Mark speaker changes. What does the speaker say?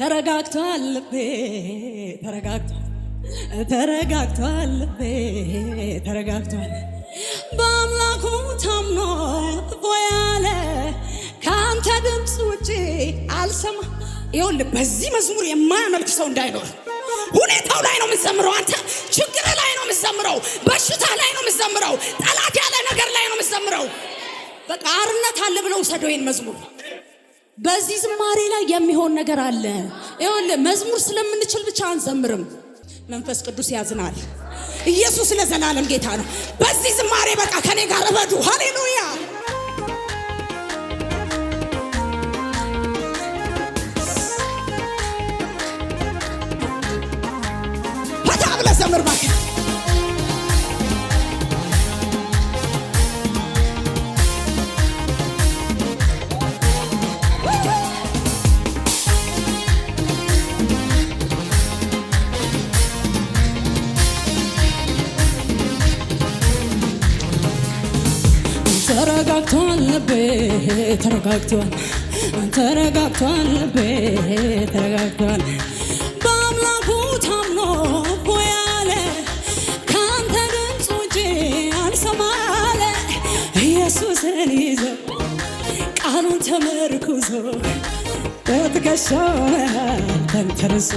Speaker 1: ተረጋግቷል ልቤ ተረጋግቷል ተረጋግቷል ልቤ ተረጋግቷል በአምላኩ ታምኖ ቦያለ ካንተ ድምፅ ውጪ አልሰማ። ይኸውልህ በዚህ መዝሙር የማያመልክ ሰው እንዳይኖር። ሁኔታው ላይ ነው የምትዘምረው አንተ፣ ችግር ላይ ነው የምትዘምረው፣ በሽታ ላይ ነው የምትዘምረው፣ ጠላት ያለ ነገር ላይ ነው የምትዘምረው። በቃ አርነት አለ ብለው ሰደው ይሄን መዝሙር። በዚህ ዝማሬ ላይ የሚሆን ነገር አለ። ይኸውልህ መዝሙር ስለምንችል ብቻ አንዘምርም። መንፈስ ቅዱስ ያዝናል። ኢየሱስ ለዘላለም ጌታ ነው። በዚህ ዝማሬ በቃ ከኔ ጋር እበዱ። ሃሌሉያ ፈታ ብለህ ዘምር ባክ። ተረጋግቷል ልቤ ተረጋግቷል ተረጋግቷል ልቤ ተረጋግቷል በአምላኩ ታምኖ ቦያለ ካንተ ድምፅ ውጪ አልሰማለ ኢየሱስን ይዞ ቃሉን ተመርኩዞ በትከሻው ተንተርሶ